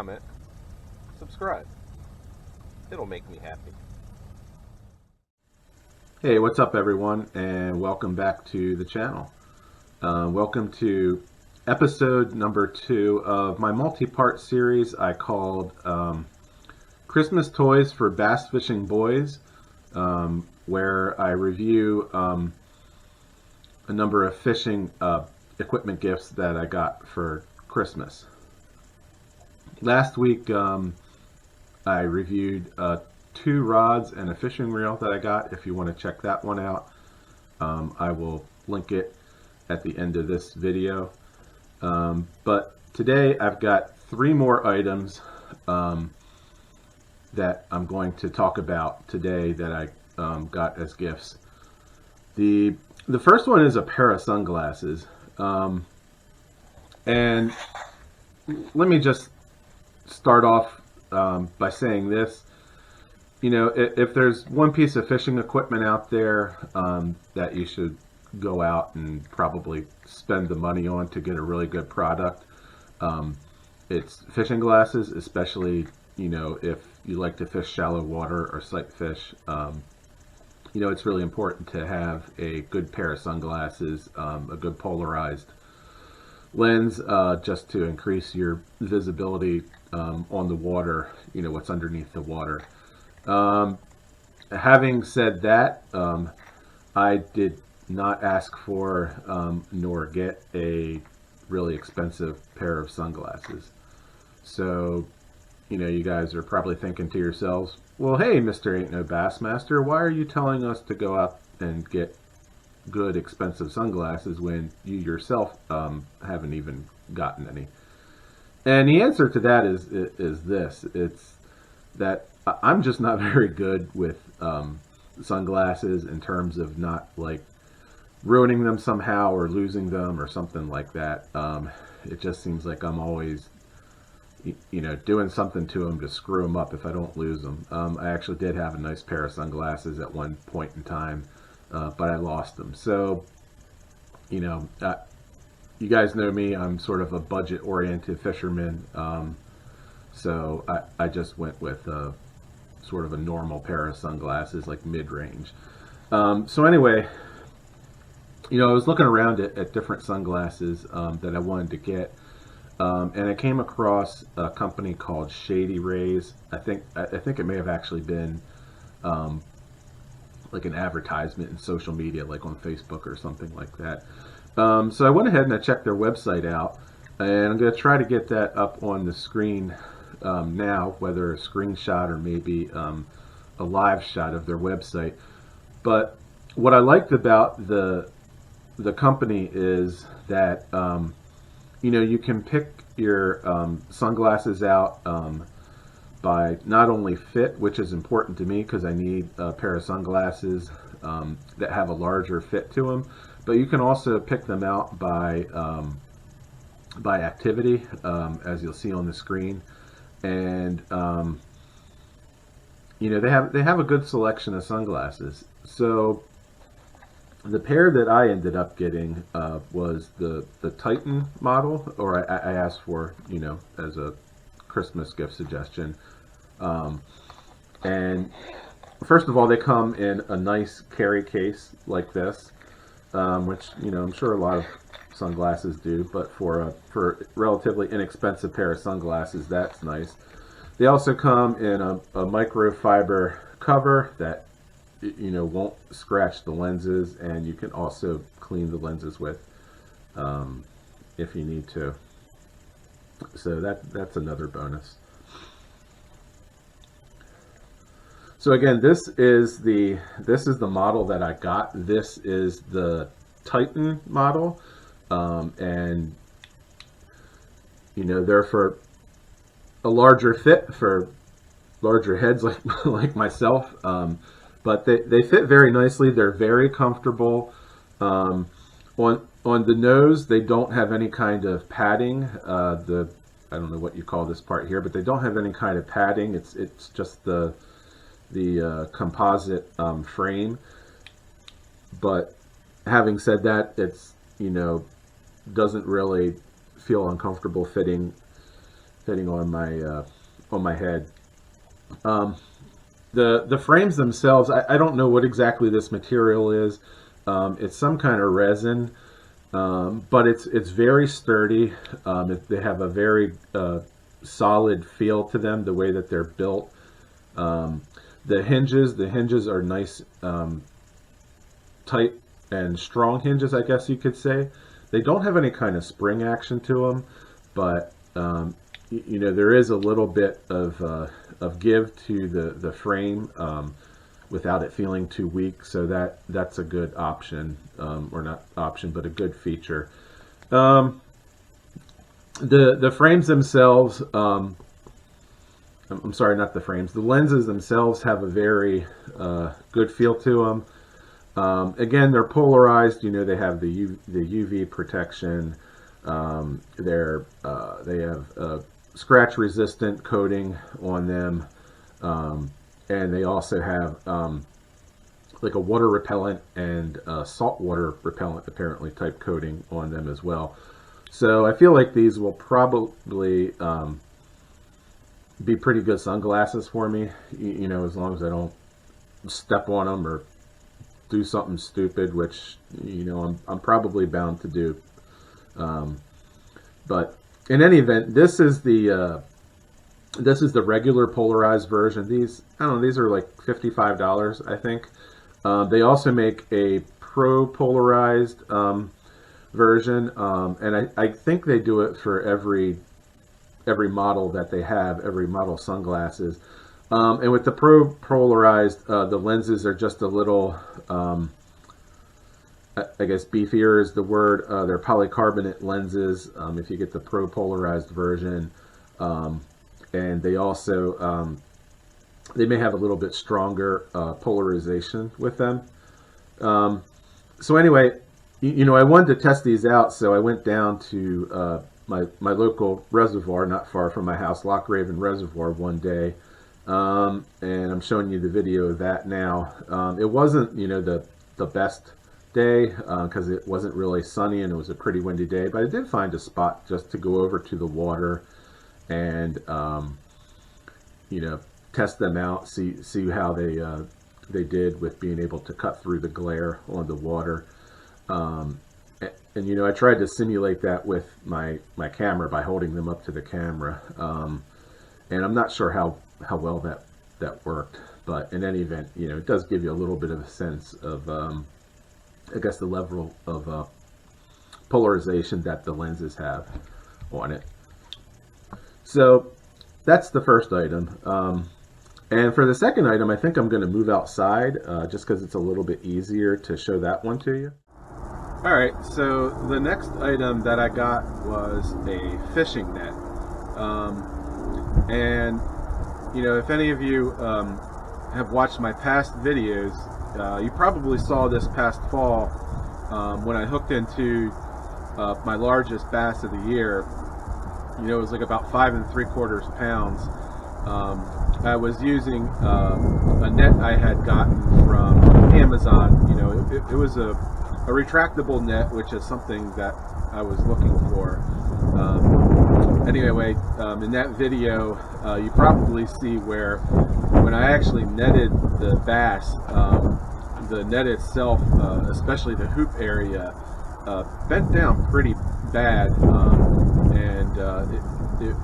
comment, subscribe. It'll make me happy. Hey, what's up everyone, and welcome back to the channel. Welcome to episode number 2 of my multi-part series I called Christmas Toys for Bass Fishing Boys, where I review a number of fishing equipment gifts that I got for Christmas. Last week I reviewed 2 rods and a fishing reel that I got. If you want to check that one out, I will link it at the end of this video. But today I've got 3 more items that I'm going to talk about today that I got as gifts. The first one is a pair of sunglasses, and let me just start off by saying this. You know, if there's one piece of fishing equipment out there that you should go out and probably spend the money on to get a really good product, it's fishing glasses, especially, you know, if you like to fish shallow water or sight fish. You know, it's really important to have a good pair of sunglasses, a good polarized lens, just to increase your visibility on the water, you know, what's underneath the water. Having said that, I did not ask for nor get a really expensive pair of sunglasses. So, you know, you guys are probably thinking to yourselves, well, hey, Mr. Ain't No Bassmaster, why are you telling us to go out and get good expensive sunglasses when you yourself haven't even gotten any? And the answer to that is this. It's that I'm just not very good with sunglasses in terms of not like ruining them somehow or losing them or something like that. It just seems like I'm always, you know, doing something to them to screw them up if I don't lose them. I actually did have a nice pair of sunglasses at one point in time, but I lost them. So, you know, you guys know me, I'm sort of a budget-oriented fisherman. So I just went with sort of a normal pair of sunglasses, like mid-range. So anyway, you know, I was looking around at different sunglasses that I wanted to get, and I came across a company called Shadyrays. I think it may have actually been like an advertisement in social media, like on Facebook or something like that. So I went ahead and I checked their website out, and I'm going to try to get that up on the screen now, whether a screenshot or maybe a live shot of their website. But what I liked about the company is that you know, you can pick your sunglasses out by not only fit, which is important to me because I need a pair of sunglasses that have a larger fit to them, but you can also pick them out by activity, as you'll see on the screen. And you know, they have a good selection of sunglasses. So the pair that I ended up getting was the Titan model, or I asked for, you know, as a Christmas gift suggestion. And first of all, they come in a nice carry case like this, which, you know, I'm sure a lot of sunglasses do, but for a relatively inexpensive pair of sunglasses, that's nice. They also come in a microfiber cover that, you know, won't scratch the lenses, and you can also clean the lenses with if you need to. So that's another bonus. So again, this is the model that I got. This is the Titan model, and you know, they're for a larger fit for larger heads like myself. But they fit very nicely. They're very comfortable. On the nose, they don't have any kind of padding. I don't know what you call this part here, but they don't have any kind of padding. It's just the composite frame. But having said that, it's, you know, doesn't really feel uncomfortable fitting hitting on my head. The frames themselves, I don't know what exactly this material is. It's some kind of resin, but it's very sturdy. They have a very solid feel to them, the way that they're built. The hinges are nice, tight and strong hinges, I guess you could say. They don't have any kind of spring action to them, but you know, there is a little bit of give to the frame without it feeling too weak, so that's a good option, or not option, but a good feature. The frames themselves, I'm sorry, not the frames. The lenses themselves have a very good feel to them. Again, they're polarized. You know, they have the UV protection. They have scratch-resistant coating on them, and they also have like a water repellent and salt water repellent, apparently, type coating on them as well. So I feel like these will probably be pretty good sunglasses for me, you know, as long as I don't step on them or do something stupid, which, you know, I'm probably bound to do. But in any event, this is the regular polarized version. These, I don't know, these are like $55, I think. They also make a pro polarized version, and I think they do it for every model that they have, every model sunglasses. And with the pro polarized, the lenses are just a little, I guess beefier is the word. They're polycarbonate lenses if you get the pro polarized version. And they also, they may have a little bit stronger polarization with them. So anyway, you know, I wanted to test these out, so I went down to my local reservoir, not far from my house, Loch Raven Reservoir, one day. And I'm showing you the video of that now. It wasn't, you know, the best day because it wasn't really sunny and it was a pretty windy day, but I did find a spot just to go over to the water and you know, test them out, see how they did with being able to cut through the glare on the water. And you know, I tried to simulate that with my camera by holding them up to the camera, and I'm not sure how well that worked, but in any event, you know, it does give you a little bit of a sense of I guess the level of polarization that the lenses have on it. So that's the first item. And for the second item, I think I'm going to move outside just because it's a little bit easier to show that one to you. Alright, so the next item that I got was a fishing net. And, you know, if any of you have watched my past videos, you probably saw this past fall when I hooked into my largest bass of the year. You know, it was like about 5 3/4 pounds. I was using a net I had gotten from Amazon. You know, it was a retractable net, which is something that I was looking for. Anyway, in that video, you probably see where when I actually netted the bass, the net itself, especially the hoop area, bent down pretty bad, and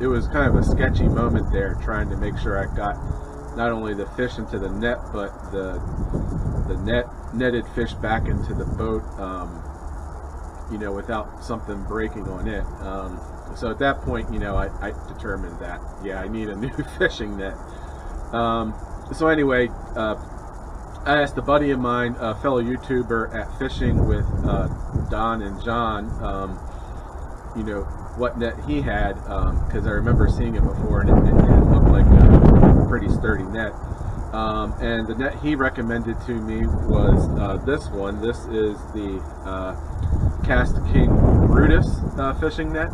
it was kind of a sketchy moment there, trying to make sure I got not only the fish into the net, but the netted fish back into the boat, you know, without something breaking on it. So at that point, you know, I determined that, yeah, I need a new fishing net. So anyway, I asked a buddy of mine, a fellow YouTuber at Fishing with Don and John, you know, what net he had, because I remember seeing it before, and it looked like a pretty sturdy net. And the net he recommended to me was this one. This is the Kastking Brutus fishing net.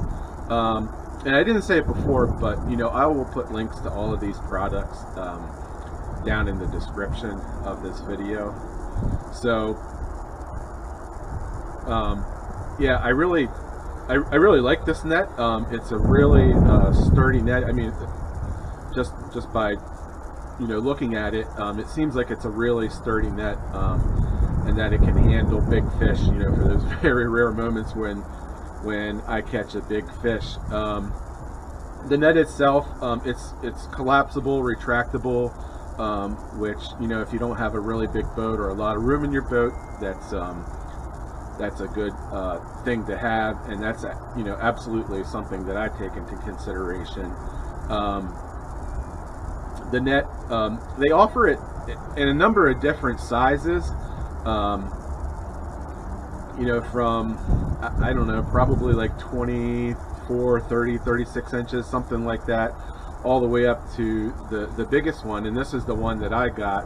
And I didn't say it before, but, you know, I will put links to all of these products down in the description of this video. So yeah, I really I really like this net. It's a really sturdy net. I mean, just by looking at it, it seems like it's a really sturdy net, and that it can handle big fish. For those very rare moments when I catch a big fish. The net itself, it's collapsible, retractable, which if you don't have a really big boat or a lot of room in your boat, that's a good thing to have, and that's absolutely something that I take into consideration. The net, they offer it in a number of different sizes. From I don't know, probably like 24, 30, 36 inches, something like that, all the way up to the biggest one, and this is the one that I got.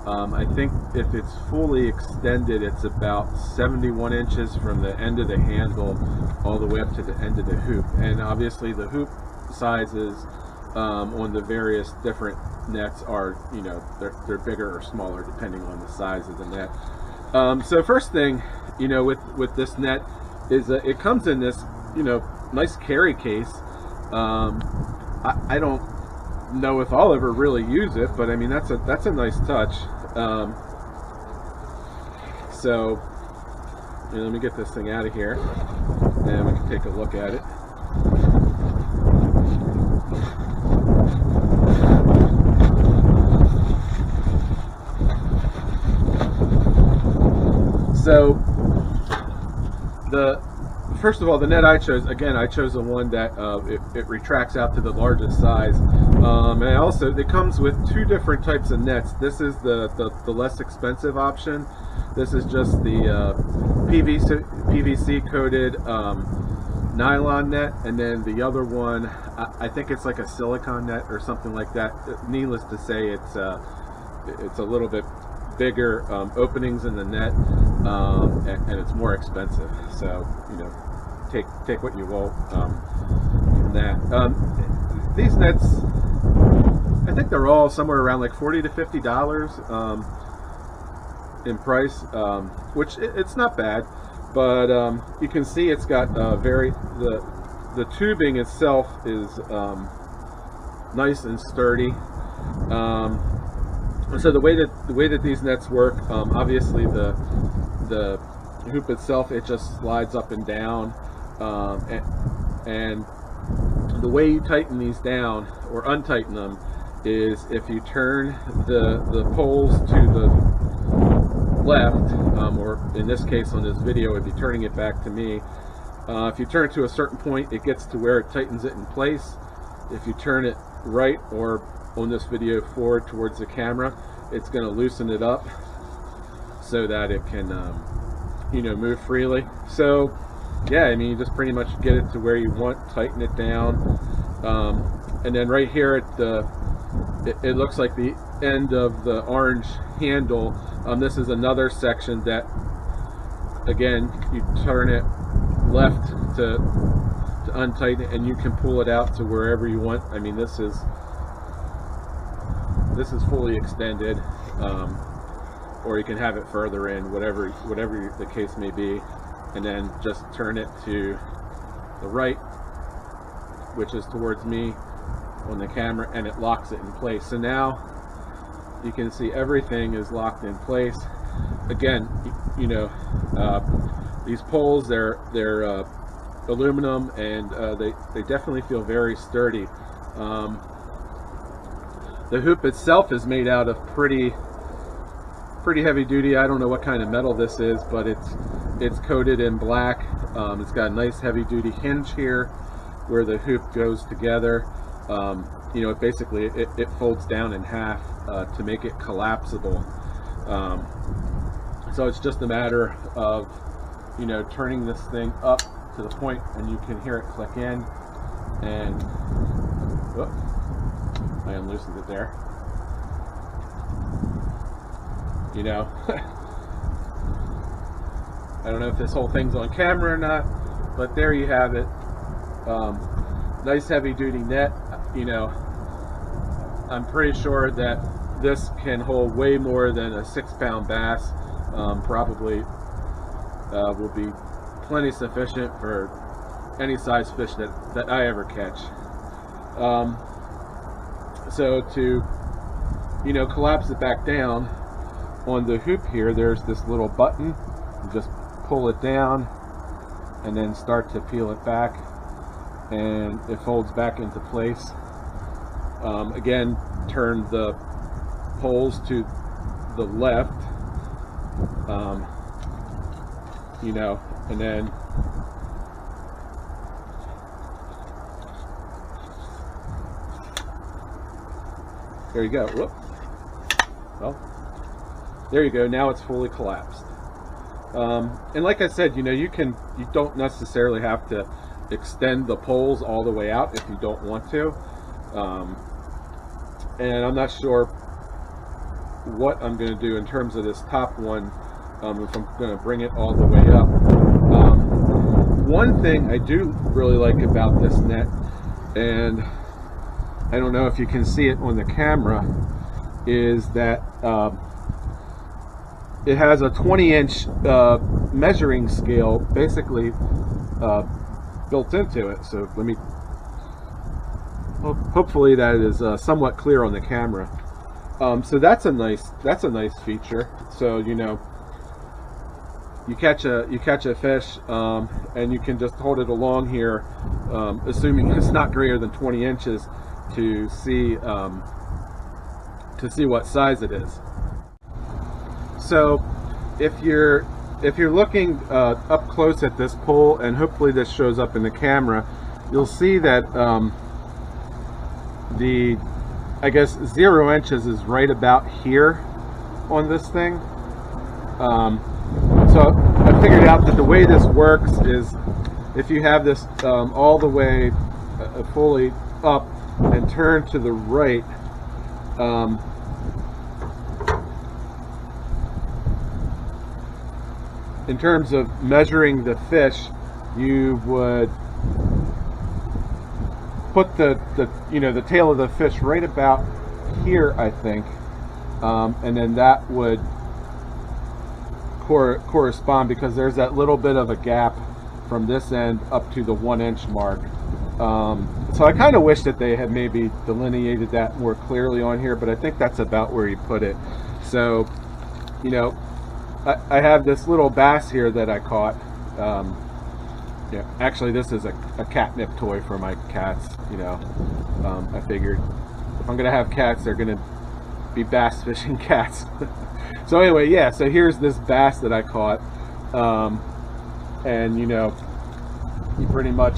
I think if it's fully extended, it's about 71 inches from the end of the handle all the way up to the end of the hoop. And obviously the hoop sizes on the various different nets are, they're bigger or smaller depending on the size of the net. So first thing, with this net is it comes in this, nice carry case. I don't know if I'll ever really use it, but I mean that's a nice touch. So let me get this thing out of here and we can take a look at it. So first of all, the net I chose, again, I chose the one that it retracts out to the largest size. And it comes with two different types of nets. This is the less expensive option. This is just the PVC coated nylon net, and then the other one, I think it's like a silicone net or something like that. Needless to say, it's a little bit bigger openings in the net, and it's more expensive. So take what you will from that. These nets, I think they're all somewhere around like $40 to $50 in price, which it's not bad, but you can see it's got the tubing itself is nice and sturdy. So the way that these nets work, obviously the hoop itself, it just slides up and down, and the way you tighten these down or untighten them is if you turn the poles to the left, or in this case on this video it'd be turning it back to me. If you turn it to a certain point, it gets to where it tightens it in place. If you turn it right, or on this video forward towards the camera, it's going to loosen it up so that it can move freely. So yeah, I mean, you just pretty much get it to where you want, tighten it down, and then right here at it looks like the end of the orange handle. This is another section that, again, you turn it left to untighten it, and you can pull it out to wherever you want. I mean, this is fully extended, or you can have it further in, whatever the case may be, and then just turn it to the right, which is towards me on the camera, and it locks it in place. So now you can see everything is locked in place. Again, these poles, they're aluminum, and they definitely feel very sturdy. The hoop itself is made out of pretty heavy duty. I don't know what kind of metal this is, but it's coated in black. It's got a nice heavy duty hinge here where the hoop goes together. It basically it folds down in half to make it collapsible. So it's just a matter of turning this thing up to the point, and you can hear it click in, and whoop, I unloosened it there. I don't know if this whole thing's on camera or not, but there you have it. Nice heavy duty net. I'm pretty sure that this can hold way more than a 6-pound bass. Probably will be plenty sufficient for any size fish that I ever catch. So to, you know, collapse it back down on the hoop here, there's this little button. You just pull it down and then start to peel it back, and it folds back into place. Again, turn the poles to the left, you know, and then there you go. Whoop. Well, there you go. Now it's fully collapsed. And like I said, you know, you don't necessarily have to extend the poles all the way out if you don't want to. And I'm not sure what I'm going to do in terms of this top one, if I'm going to bring it all the way up. One thing I do really like about this net, and I don't know if you can see it on the camera, is that it has a 20-inch measuring scale basically built into it. So let me, hopefully that is somewhat clear on the camera. So that's a nice feature. So, you know, you catch a fish, and you can just hold it along here, assuming it's not greater than 20 inches, to see what size it is. So if you're looking up close at this pole, and hopefully this shows up in the camera, you'll see that I guess 0 inches is right about here on this thing. So I figured out that the way this works is if you have this all the way fully up and turn to the right, in terms of measuring the fish, you would put the tail of the fish right about here, I think, and then that would correspond, because there's that little bit of a gap from this end up to the 1 inch mark. So I kind of wish that they had maybe delineated that more clearly on here, but I think that's about where you put it. So, you know, I have this little bass here that I caught. Yeah, actually this is a catnip toy for my cats. You know, I figured if I'm gonna have cats, they're gonna be bass fishing cats. So anyway, yeah, so here's this bass that I caught, and you know, you pretty much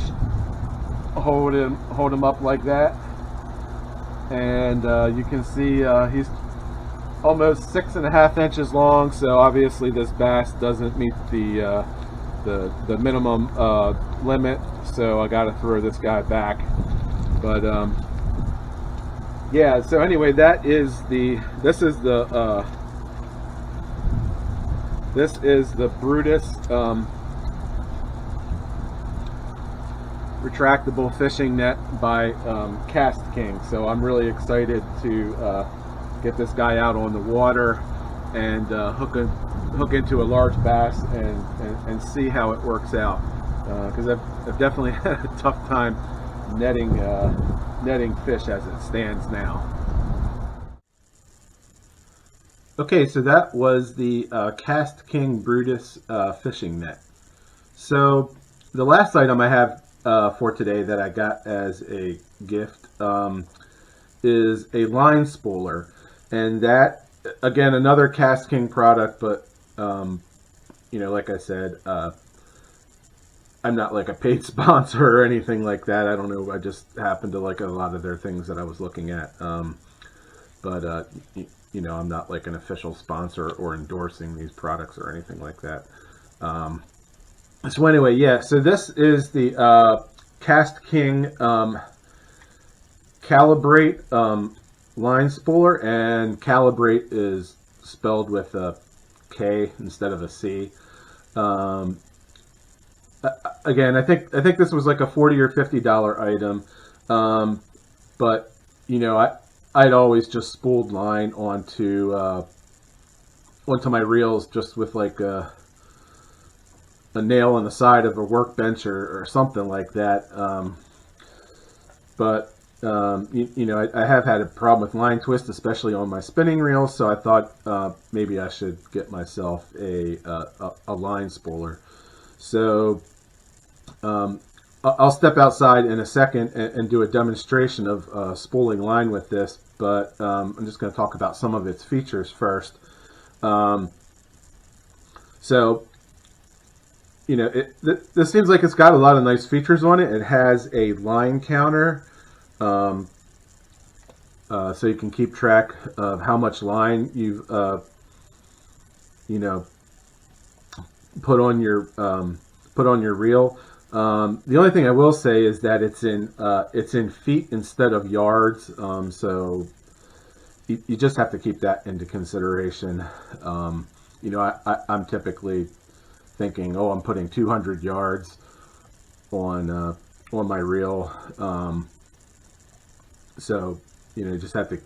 hold him up like that, and you can see he's almost 6.5 inches long. So obviously this bass doesn't meet the minimum limit, so I got to throw this guy back. But yeah, so anyway, this is the Brutus retractable fishing net by Kastking. So I'm really excited to get this guy out on the water and hook into a large bass and see how it works out, because I've definitely had a tough time netting fish as it stands now. Okay, so that was the Kastking Brutus fishing net. So the last item I have for today that I got as a gift is a line spooler, and that, again, another Kastking product, but you know, like I said, I'm not like a paid sponsor or anything like that. I don't know, I just happened to like a lot of their things that I was looking at, but you know, I'm not like an official sponsor or endorsing these products or anything like that. So anyway, yeah, so this is the Kastking Kalibrate line spooler, and Kalibrate is spelled with a K instead of a C. Again, I think this was like a $40 or $50 item, but you know, I'd always just spooled line onto my reels just with like a a nail on the side of a workbench or something like that. But you know, I have had a problem with line twist, especially on my spinning reels. So I thought maybe I should get myself a line spooler. So I'll step outside in a second and do a demonstration of spooling line with this. But I'm just going to talk about some of its features first. So, you know, this seems like it's got a lot of nice features on it. It has a line counter, so you can keep track of how much line you've, you know, put on your reel. The only thing I will say is that it's in feet instead of yards, so you just have to keep that into consideration. You know, I'm typically thinking, oh, I'm putting 200 yards on my reel. So, you know, you just have to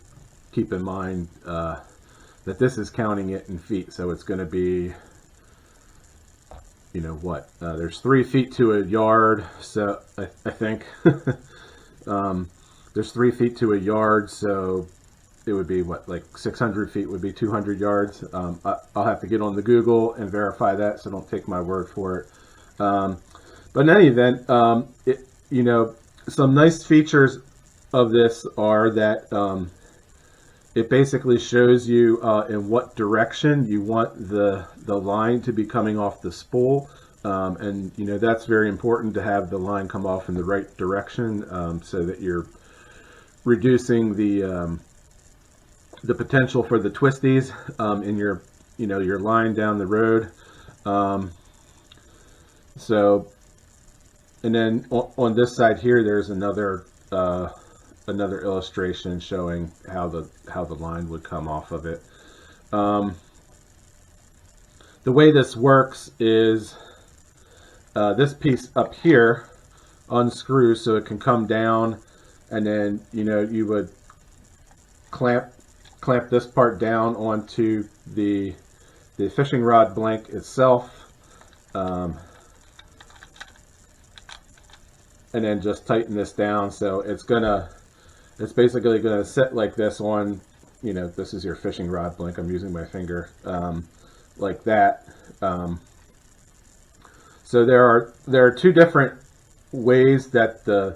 keep in mind that this is counting it in feet. So it's going to be, you know, what? There's 3 feet to a yard. So I think there's 3 feet to a yard. So it would be what, like 600 feet would be 200 yards. I'll have to get on the Google and verify that, so don't take my word for it. But in any event, you know, some nice features of this are that it basically shows you in what direction you want the line to be coming off the spool. And, you know, that's very important to have the line come off in the right direction so that you're reducing the potential for the twisties in your, you know, your line down the road. So, and then on this side here, there's another illustration showing how the line would come off of it. The way this works is this piece up here unscrews so it can come down, and then, you know, you would clamp this part down onto the fishing rod blank itself, and then just tighten this down. So it's basically gonna sit like this on, you know, this is your fishing rod blank. I'm using my finger like that. So there are 2 different ways that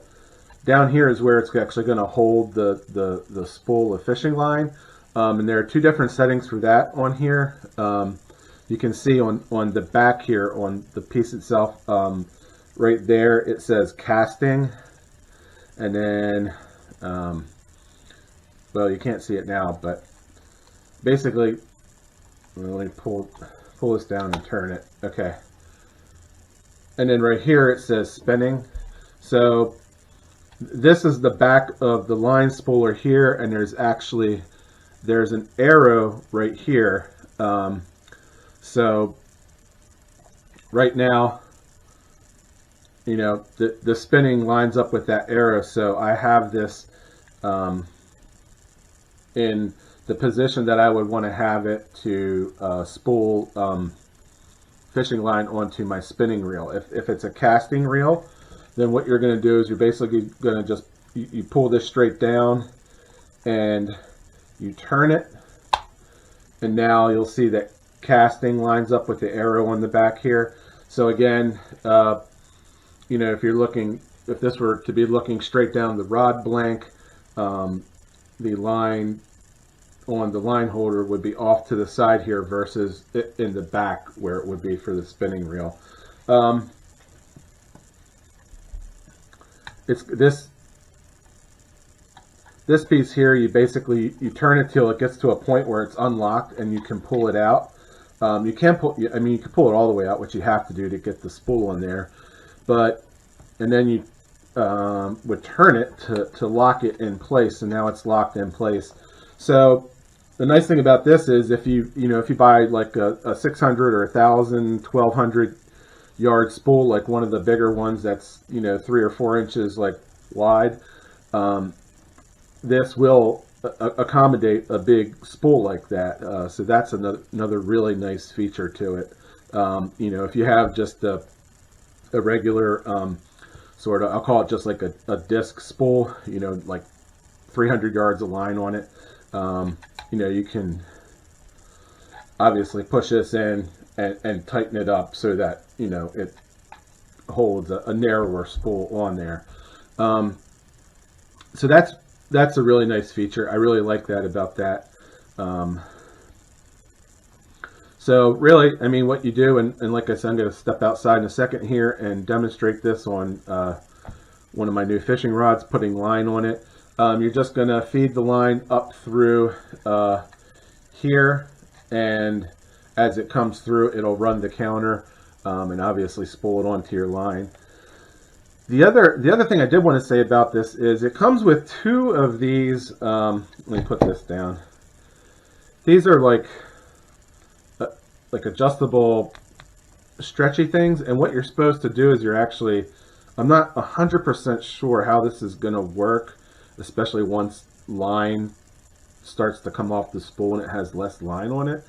down here is where it's actually going to hold the spool of fishing line. And there are 2 different settings for that on here. You can see on the back here, on the piece itself, right there, it says casting. And then, well, you can't see it now, but basically, let me pull this down and turn it. Okay. And then right here, it says spinning. So this is the back of the line spooler here, and there's an arrow right here. So right now, you know, the spinning lines up with that arrow. So I have this in the position that I would want to have it to spool fishing line onto my spinning reel. If it's a casting reel, then what you're going to do is you're basically going to just, you pull this straight down and you turn it, and now you'll see that casting lines up with the arrow on the back here. So again, you know, if this were to be looking straight down the rod blank, the line on the line holder would be off to the side here versus in the back where it would be for the spinning reel. It's this piece here, you turn it till it gets to a point where it's unlocked and you can pull it out. You can pull, I mean, you can pull it all the way out, which you have to do to get the spool in there. And then you would turn it to lock it in place, and now it's locked in place. So the nice thing about this is if you buy like a 600 or 1,000, 1,200 yard spool, like one of the bigger ones that's, you know, 3 or 4 inches like wide, this will accommodate a big spool like that. So that's another really nice feature to it. You know, if you have just a regular sort of, I'll call it just like a disc spool, you know, like 300 yards of line on it, you know, you can obviously push this in and tighten it up so that, you know, it holds a narrower spool on there. So that's a really nice feature. I really like that about that. So really, I mean, what you do, and like I said, I'm going to step outside in a second here and demonstrate this on one of my new fishing rods, putting line on it. You're just going to feed the line up through here, and as it comes through, it'll run the counter and obviously spool it onto your line. The other thing I did want to say about this is it comes with two of these. Let me put this down. These are like adjustable stretchy things, and what you're supposed to do is you're actually, I'm not 100% sure how this is going to work, especially once line starts to come off the spool and it has less line on it,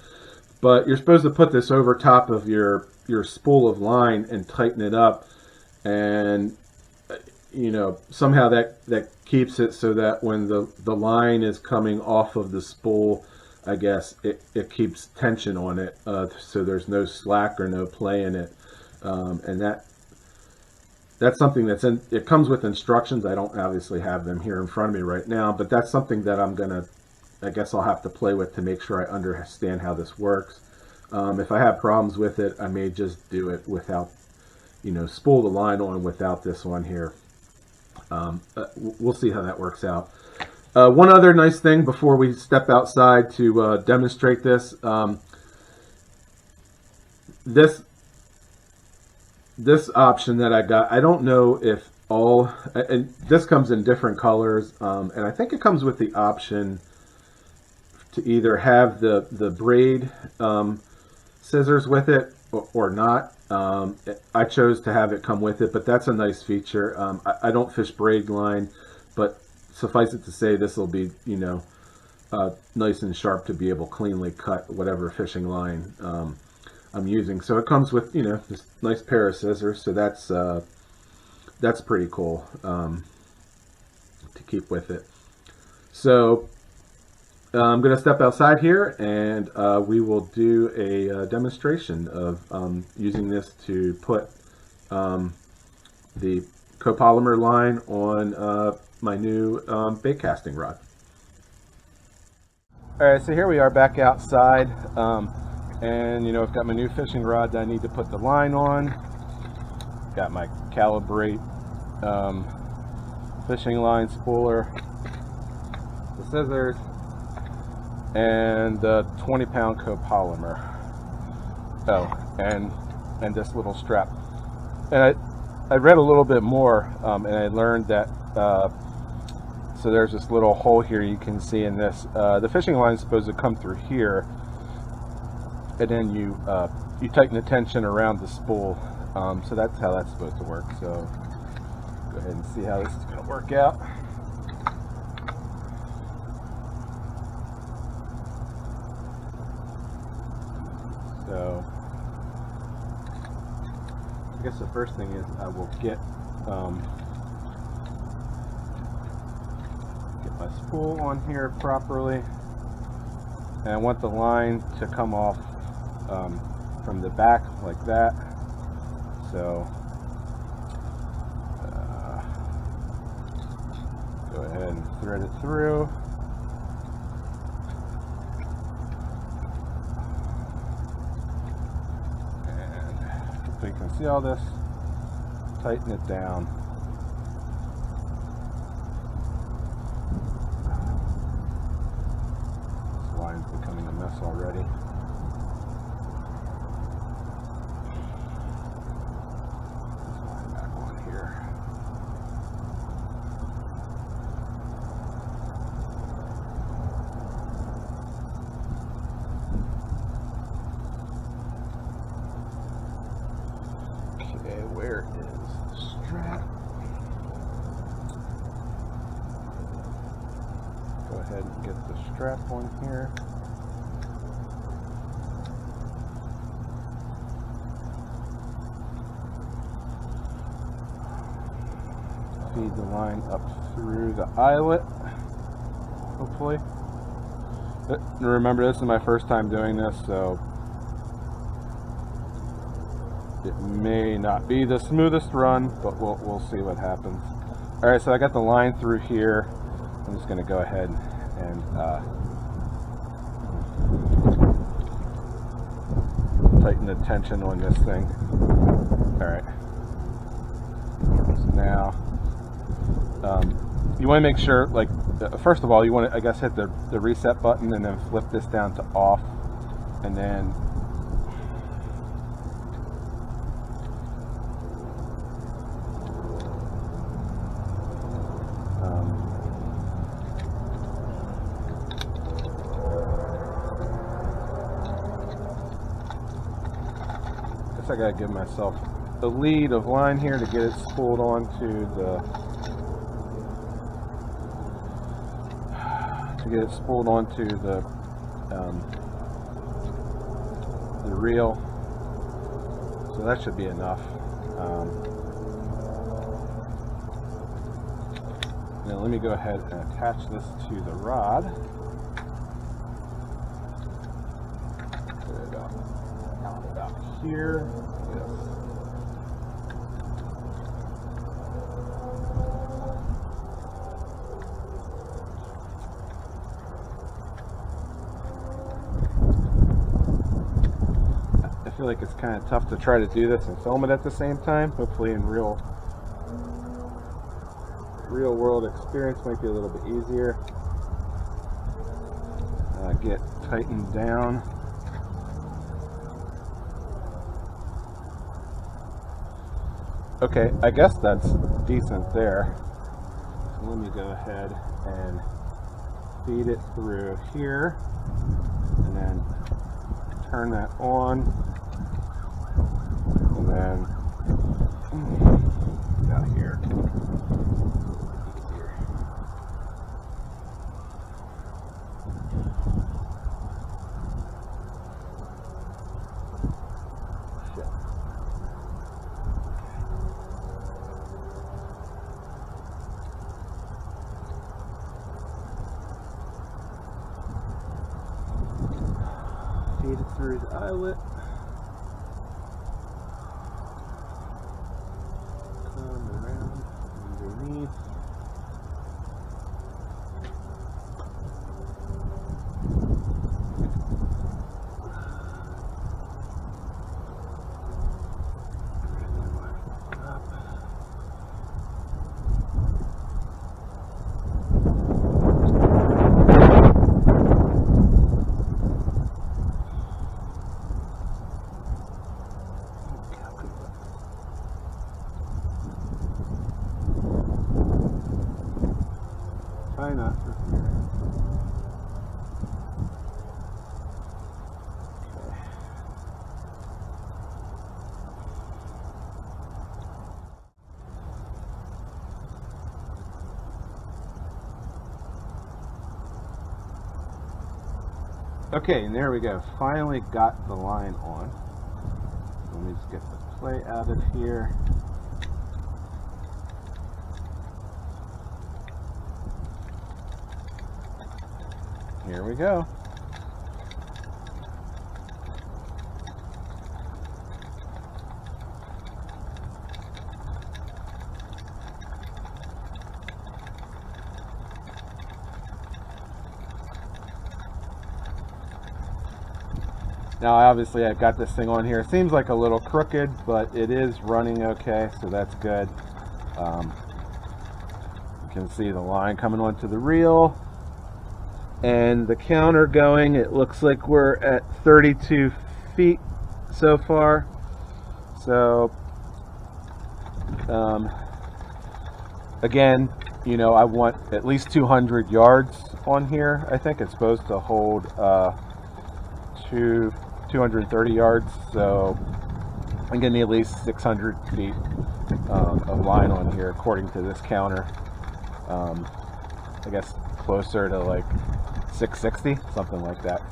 but you're supposed to put this over top of your spool of line and tighten it up, and you know, somehow that keeps it so that when the line is coming off of the spool, I guess it keeps tension on it, so there's no slack or no play in it, and that's something that's in. It comes with instructions. I don't obviously have them here in front of me right now, but that's something that I guess I'll have to play with to make sure I understand how this works. If I have problems with it, I may just do it without, you know, spool the line on without this one here. We'll see how that works out. One other nice thing before we step outside to demonstrate this, this option that I got, I don't know if all, and this comes in different colors, and I think it comes with the option to either have the braid scissors with it or not. I chose to have it come with it, but that's a nice feature. I don't fish braid line, but suffice it to say, this will be, you know, nice and sharp to be able to cleanly cut whatever fishing line I'm using. So it comes with, you know, this nice pair of scissors. So that's pretty cool to keep with it. So I'm going to step outside here, and we will do a demonstration of using this to put the copolymer line on my new bait casting rod. Alright, so here we are back outside, and you know, I've got my new fishing rod that I need to put the line on. Got my Kalibrate fishing line spooler, the scissors, and the 20-pound copolymer. Oh, and this little strap. And I read a little bit more, and I learned that so there's this little hole here you can see in this. The fishing line is supposed to come through here, and then you tighten the tension around the spool. So that's how that's supposed to work. So go ahead and see how this is going to work out. So I guess the first thing is I will get my spool on here properly, and I want the line to come off from the back like that. So go ahead and thread it through. So you can see all this, tighten it down. This line's becoming a mess already. This line back on here. Where is the strap? Go ahead and get the strap on here. feed the line up through the eyelet, hopefully. Remember, this is my first time doing this, so it may not be the smoothest run, but we'll see what happens. Alright, so I got the line through here. I'm just going to go ahead and tighten the tension on this thing. Alright. So now, you want to make sure, like, first of all, you want to, I guess, hit the reset button and then flip this down to off, and then I gotta give myself the lead of line here to get it spooled onto the reel. So that should be enough. Now let me go ahead and attach this to the rod. Put it about here. Yes. I feel like it's kind of tough to try to do this and film it at the same time. Hopefully in real world experience might be a little bit easier. Get tightened down. Okay, I guess that's decent there. So let me go ahead and feed it through here, and then turn that on, and then out here. Feed it through the eyelet. Come around underneath. Try not to. Okay, and there we go. Finally got the line on. Let me just get the plate out of here. Here we go. Now obviously I've got this thing on here. It seems like a little crooked, but it is running okay, so that's good. You can see the line coming onto the reel. And the counter going, it looks like we're at 32 feet so far. So, again, you know, I want at least 200 yards on here. I think it's supposed to hold 230 yards, so I'm gonna need at least 600 feet of line on here according to this counter. I guess closer to like 660, something like that.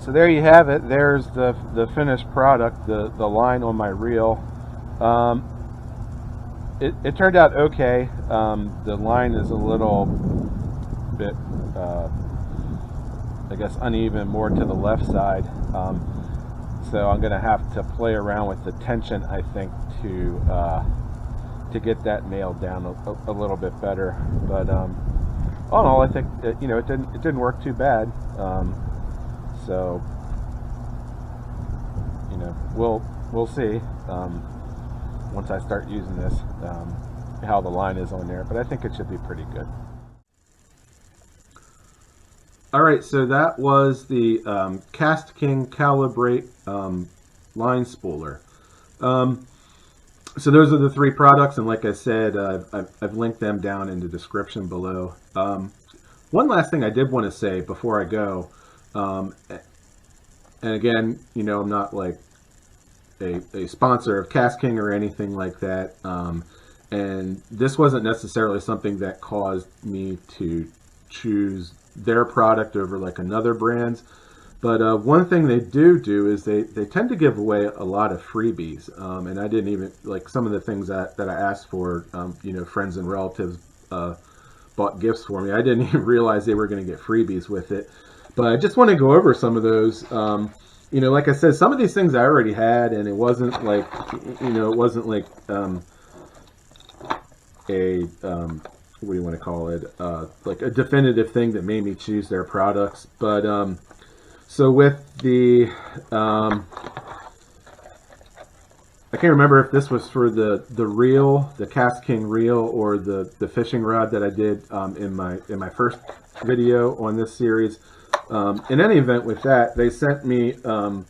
So there you have it. There's the finished product, the line on my reel. It turned out okay. The line is a little bit, I guess, uneven, more to the left side. So I'm going to have to play around with the tension, I think, to get that nailed down a little bit better. But all in all, I think it didn't work too bad. So we'll see once I start using this how the line is on there. But I think it should be pretty good. All right, so that was the Kastking Kalibrate line spooler. So those are the three products, and like I said, I've linked them down in the description below. One last thing I did want to say before I go, and again, I'm not like a sponsor of Kastking or anything like that, and this wasn't necessarily something that caused me to choose their product over like another brand's. But one thing they do is they tend to give away a lot of freebies, and I didn't even, like, some of the things that I asked for, friends and relatives bought gifts for me. I didn't even realize they were going to get freebies with it. But I just want to go over some of those. Like I said, some of these things I already had, and it wasn't like, a what do you want to call it? Like a definitive thing that made me choose their products. But so with the, I can't remember if this was for the reel, the Kastking reel, or the fishing rod that I did in my first video on this series. In any event, with that, they sent me, and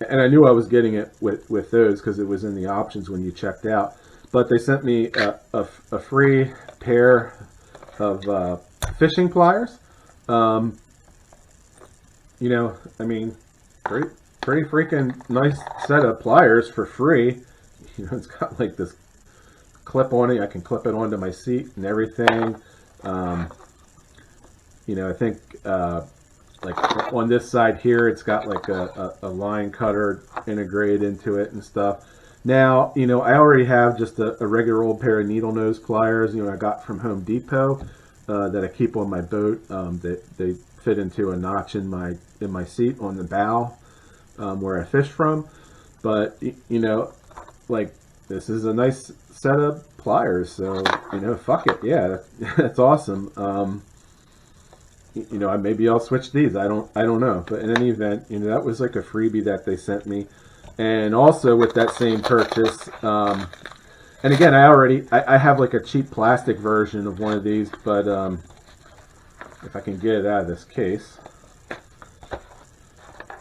I knew I was getting it with those because it was in the options when you checked out. But they sent me a free pair of fishing pliers. Pretty freaking nice set of pliers for free. It's got like this clip on it. I can clip it onto my seat and everything. I think like on this side here, it's got like a line cutter integrated into it and stuff. Now, I already have just a regular old pair of needle nose pliers, I got from Home Depot that I keep on my boat. They fit into a notch in my seat on the bow where I fish from. But, like, this is a nice set of pliers, so, fuck it. Yeah, that's awesome. Maybe I'll switch these. I don't know. But in any event, that was like a freebie that they sent me. And also with that same purchase, and again, I have like a cheap plastic version of one of these, but if I can get it out of this case.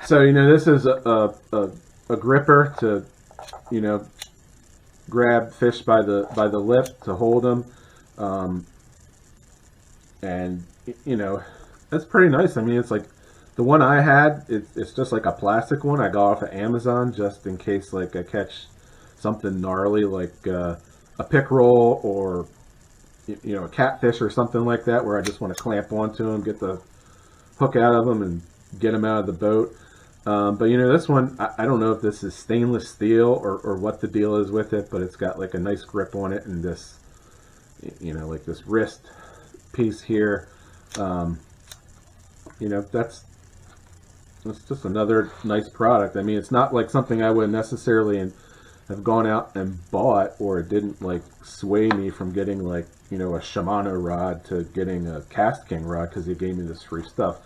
So, this is a gripper to, grab fish by the lip to hold them. And, that's pretty nice. I mean, it's like the one I had, it's just like a plastic one I got off of Amazon just in case like I catch something gnarly like a pickerel or a catfish or something like that, where I just want to clamp onto them, get the hook out of them and get them out of the boat. But this one, I don't know if this is stainless steel or what the deal is with it, but it's got like a nice grip on it, and this, like this wrist piece here. That's just another nice product. I mean, it's not like something I would necessarily have gone out and bought, or it didn't like sway me from getting like, a Shimano rod to getting a Kastking rod because he gave me this free stuff.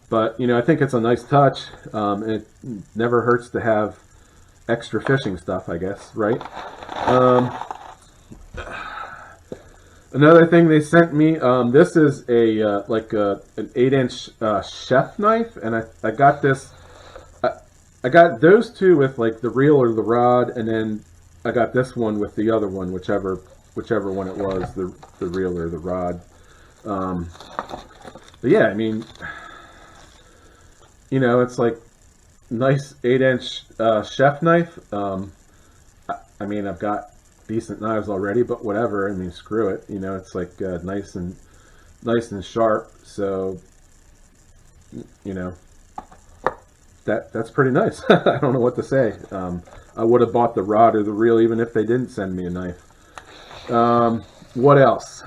But, I think it's a nice touch. It never hurts to have extra fishing stuff, I guess, right? Another thing they sent me, this is an 8-inch chef knife, and I got this. I got those two with like the reel or the rod, and then I got this one with the other one, whichever one it was, the reel or the rod. But yeah, I mean, it's like nice 8-inch chef knife. I mean, I've got decent knives already, but whatever. I mean, screw it. It's like nice and sharp. So, that's pretty nice. I don't know what to say. I would have bought the rod or the reel even if they didn't send me a knife. What else?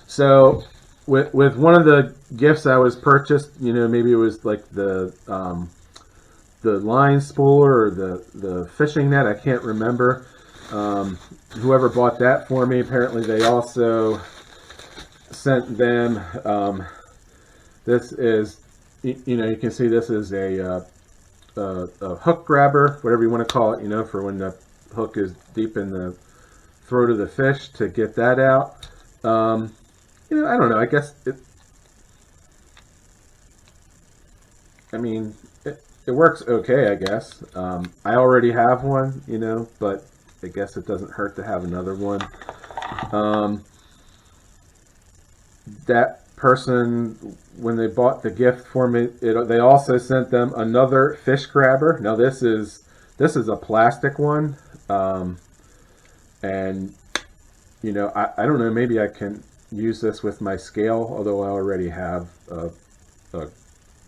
So with one of the gifts I was purchased, you know, maybe it was like the line spooler or the fishing net. I can't remember. Whoever bought that for me, apparently they also sent them. This is, you know, you can see this is a hook grabber, whatever you want to call it, you know, for when the hook is deep in the throat of the fish to get that out. You know, I don't know. I guess it works okay, I guess. I already have one, you know, but I guess it doesn't hurt to have another one. That person, when they bought the gift for me, they also sent them another fish grabber. Now this is a plastic one, and you know, I don't know, maybe I can use this with my scale, although I already have a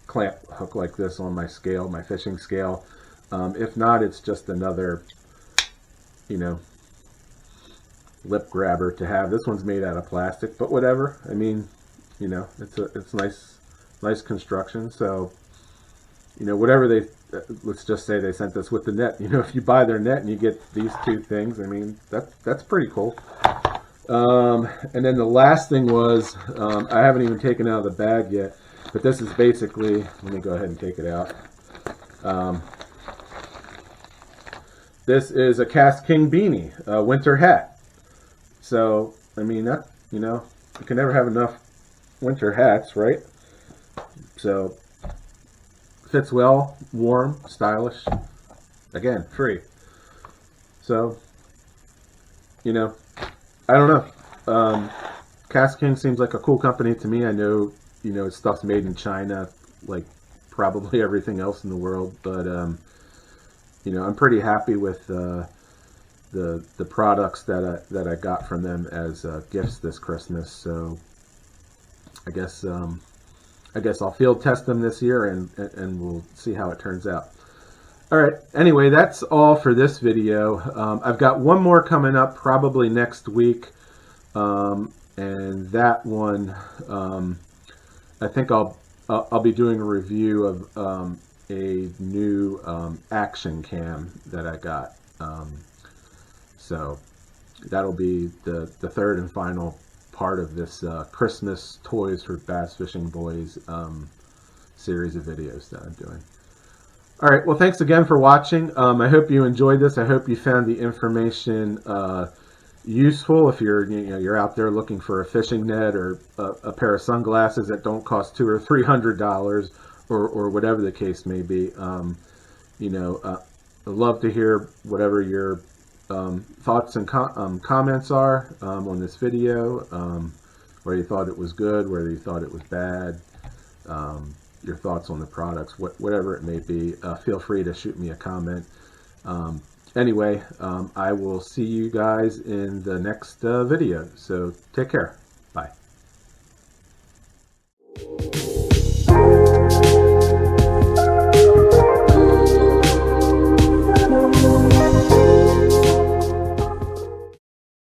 clamp hook like this on my scale, my fishing scale. If not, it's just another, you know, lip grabber to have. This one's made out of plastic, but whatever. I mean, you know, it's nice construction. So, you know, whatever they, let's just say they sent us with the net. You know, if you buy their net and you get these two things, I mean, that's pretty cool. And then the last thing was, I haven't even taken out of the bag yet, but this is basically, let me go ahead and take it out. This is a Kastking beanie, a winter hat. So, I mean, that, you know, you can never have enough winter hats, right? So, fits well, warm, stylish, again, free. So, you know, I don't know. Kastking seems like a cool company to me. I know, you know, stuff's made in China, like probably everything else in the world, but you know, I'm pretty happy with the products that I got from them as gifts this Christmas. So I guess I'll field test them this year and we'll see how it turns out. All right. Anyway, that's all for this video. I've got one more coming up probably next week, and that one I think I'll be doing a review of a new action cam that I got. So that'll be the third and final part of this Christmas Toys for Bass Fishing Boys series of videos that I'm doing. All right, well, thanks again for watching. I hope you enjoyed this. I hope you found the information useful. If you're out there looking for a fishing net or a pair of sunglasses that don't cost $200 or $300 or whatever the case may be, you know, I'd love to hear whatever your thoughts and comments are on this video. Whether you thought it was good, whether you thought it was bad. Your thoughts on the products, whatever it may be, feel free to shoot me a comment. Anyway, I will see you guys in the next video, so take care.